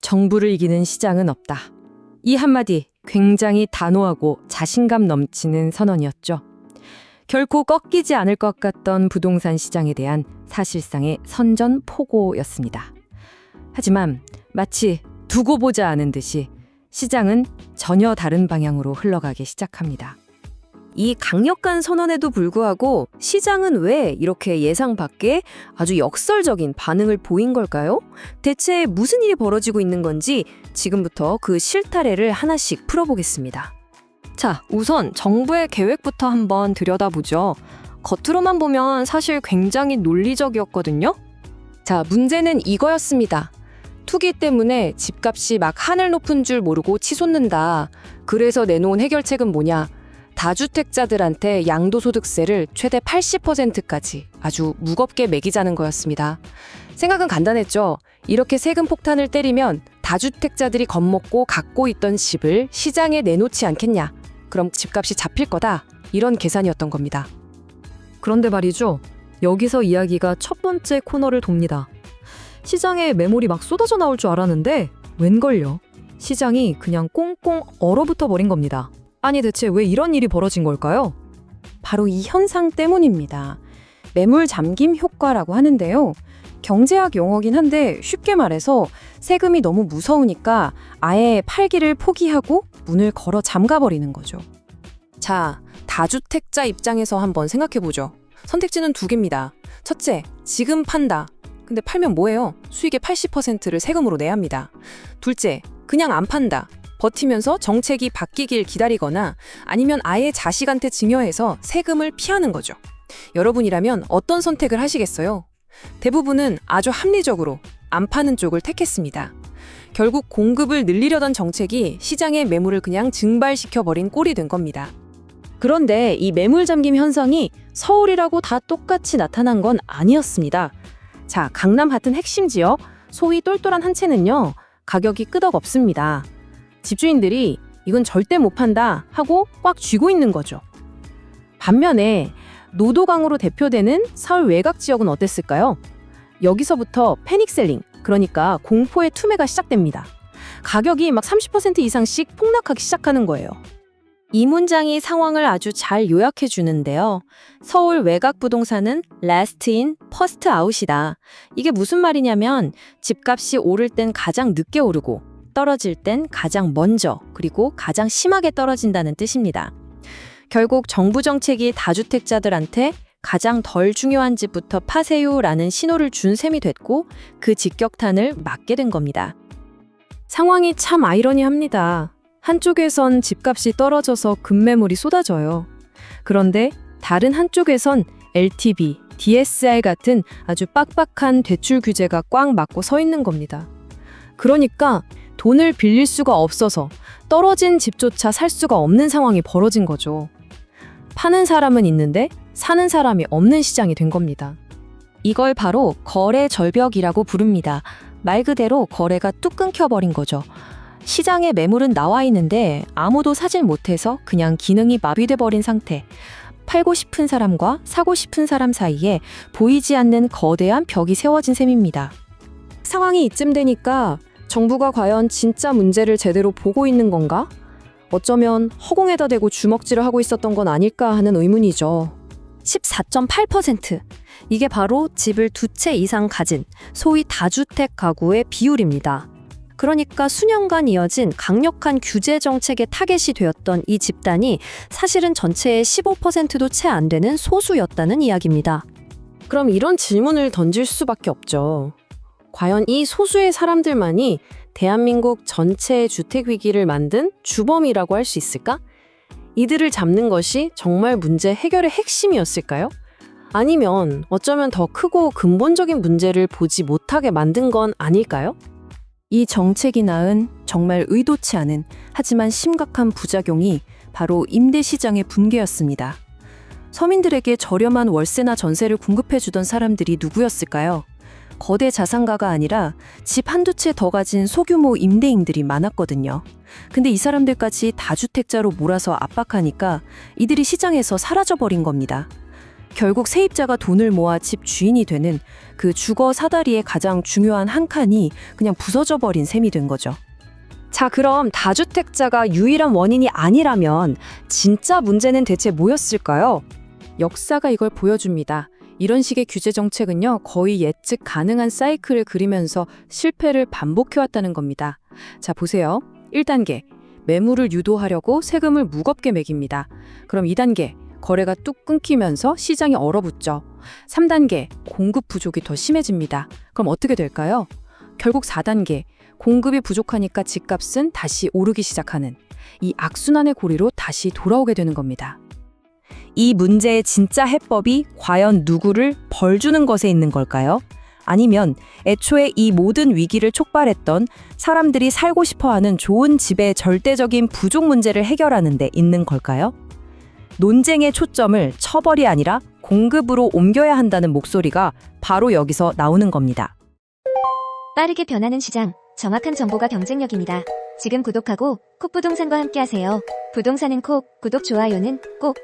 정부를 이기는 시장은 없다. 이 한마디 굉장히 단호하고 자신감 넘치는 선언이었죠. 결코 꺾이지 않을 것 같던 부동산 시장에 대한 사실상의 선전포고였습니다. 하지만 마치 두고 보자 하는 듯이 시장은 전혀 다른 방향으로 흘러가기 시작합니다. 이 강력한 선언에도 불구하고 시장은 왜 이렇게 예상 밖의 아주 역설적인 반응을 보인 걸까요? 대체 무슨 일이 벌어지고 있는 건지 지금부터 그 실타래를 하나씩 풀어보겠습니다. 자, 우선 정부의 계획부터 한번 들여다보죠. 겉으로만 보면 사실 굉장히 논리적이었거든요. 자, 문제는 이거였습니다. 투기 때문에 집값이 막 하늘 높은 줄 모르고 치솟는다. 그래서 내놓은 해결책은 뭐냐? 다주택자들한테 양도소득세를 최대 80%까지 아주 무겁게 매기자는 거였습니다. 생각은 간단했죠. 이렇게 세금 폭탄을 때리면 다주택자들이 겁먹고 갖고 있던 집을 시장에 내놓지 않겠냐. 그럼 집값이 잡힐 거다. 이런 계산이었던 겁니다. 그런데 말이죠. 여기서 이야기가 첫 번째 코너를 돕니다. 시장에 매물이 막 쏟아져 나올 줄 알았는데 웬걸요? 시장이 그냥 꽁꽁 얼어붙어 버린 겁니다. 아니 대체 왜 이런 일이 벌어진 걸까요? 바로 이 현상 때문입니다. 매물 잠김 효과라고 하는데요. 경제학 용어긴 한데 쉽게 말해서 세금이 너무 무서우니까 아예 팔기를 포기하고 문을 걸어 잠가버리는 거죠. 자, 다주택자 입장에서 한번 생각해보죠. 선택지는 두 개입니다. 첫째, 지금 판다. 근데 팔면 뭐예요? 수익의 80%를 세금으로 내야 합니다. 둘째, 그냥 안 판다. 버티면서 정책이 바뀌길 기다리거나 아니면 아예 자식한테 증여해서 세금을 피하는 거죠. 여러분이라면 어떤 선택을 하시겠어요? 대부분은 아주 합리적으로 안 파는 쪽을 택했습니다. 결국 공급을 늘리려던 정책이 시장의 매물을 그냥 증발시켜버린 꼴이 된 겁니다. 그런데 이 매물 잠김 현상이 서울이라고 다 똑같이 나타난 건 아니었습니다. 자, 강남 같은 핵심 지역, 소위 똘똘한 한 채는요, 가격이 끄덕없습니다. 집주인들이 이건 절대 못 판다 하고 꽉 쥐고 있는 거죠. 반면에 노도강으로 대표되는 서울 외곽 지역은 어땠을까요? 여기서부터 패닉셀링, 그러니까 공포의 투매가 시작됩니다. 가격이 막 30% 이상씩 폭락하기 시작하는 거예요. 이 문장이 상황을 아주 잘 요약해 주는데요. 서울 외곽 부동산은 last in, first out이다. 이게 무슨 말이냐면 집값이 오를 땐 가장 늦게 오르고 떨어질 땐 가장 먼저 그리고 가장 심하게 떨어진다는 뜻입니다. 결국 정부 정책이 다주택자들한테 가장 덜 중요한 집부터 파세요라는 신호를 준 셈이 됐고 그 직격탄을 맞게 된 겁니다. 상황이 참 아이러니합니다. 한쪽에선 집값이 떨어져서 급매물이 쏟아져요. 그런데 다른 한쪽에선 LTV, DSR 같은 아주 빡빡한 대출 규제가 꽉 막고 서 있는 겁니다. 그러니까 돈을 빌릴 수가 없어서 떨어진 집조차 살 수가 없는 상황이 벌어진 거죠. 파는 사람은 있는데 사는 사람이 없는 시장이 된 겁니다. 이걸 바로 거래 절벽이라고 부릅니다. 말 그대로 거래가 뚝 끊겨버린 거죠. 시장에 매물은 나와 있는데 아무도 사질 못해서 그냥 기능이 마비돼 버린 상태. 팔고 싶은 사람과 사고 싶은 사람 사이에 보이지 않는 거대한 벽이 세워진 셈입니다. 상황이 이쯤 되니까 정부가 과연 진짜 문제를 제대로 보고 있는 건가? 어쩌면 허공에다 대고 주먹질을 하고 있었던 건 아닐까 하는 의문이죠. 14.8%. 이게 바로 집을 두 채 이상 가진 소위 다주택 가구의 비율입니다. 그러니까 수년간 이어진 강력한 규제 정책의 타겟이 되었던 이 집단이 사실은 전체의 15%도 채 안 되는 소수였다는 이야기입니다. 그럼 이런 질문을 던질 수밖에 없죠. 과연 이 소수의 사람들만이 대한민국 전체의 주택 위기를 만든 주범이라고 할 수 있을까? 이들을 잡는 것이 정말 문제 해결의 핵심이었을까요? 아니면 어쩌면 더 크고 근본적인 문제를 보지 못하게 만든 건 아닐까요? 이 정책이 낳은 정말 의도치 않은 하지만 심각한 부작용이 바로 임대시장의 붕괴였습니다. 서민들에게 저렴한 월세나 전세를 공급해주던 사람들이 누구였을까요? 거대 자산가가 아니라 집 한두 채 더 가진 소규모 임대인들이 많았거든요. 근데 이 사람들까지 다주택자로 몰아서 압박하니까 이들이 시장에서 사라져버린 겁니다. 결국 세입자가 돈을 모아 집 주인이 되는 그 주거 사다리의 가장 중요한 한 칸이 그냥 부서져 버린 셈이 된 거죠. 자, 그럼 다주택자가 유일한 원인이 아니라면 진짜 문제는 대체 뭐였을까요? 역사가 이걸 보여줍니다. 이런 식의 규제 정책은요, 거의 예측 가능한 사이클을 그리면서 실패를 반복해왔다는 겁니다. 자, 보세요. 1단계, 매물을 유도하려고 세금을 무겁게 매깁니다. 그럼 2단계, 거래가 뚝 끊기면서 시장이 얼어붙죠. 3단계, 공급 부족이 더 심해집니다. 그럼 어떻게 될까요? 결국 4단계, 공급이 부족하니까 집값은 다시 오르기 시작하는 이 악순환의 고리로 다시 돌아오게 되는 겁니다. 이 문제의 진짜 해법이 과연 누구를 벌주는 것에 있는 걸까요? 아니면 애초에 이 모든 위기를 촉발했던 사람들이 살고 싶어하는 좋은 집의 절대적인 부족 문제를 해결하는 데 있는 걸까요? 논쟁의 초점을 처벌이 아니라 공급으로 옮겨야 한다는 목소리가 바로 여기서 나오는 겁니다. 빠르게 변하는 시장, 정확한 정보가 경쟁력입니다. 지금 구독하고 콕부동산과 함께하세요. 부동산은 콕, 구독, 좋아요는 꼭.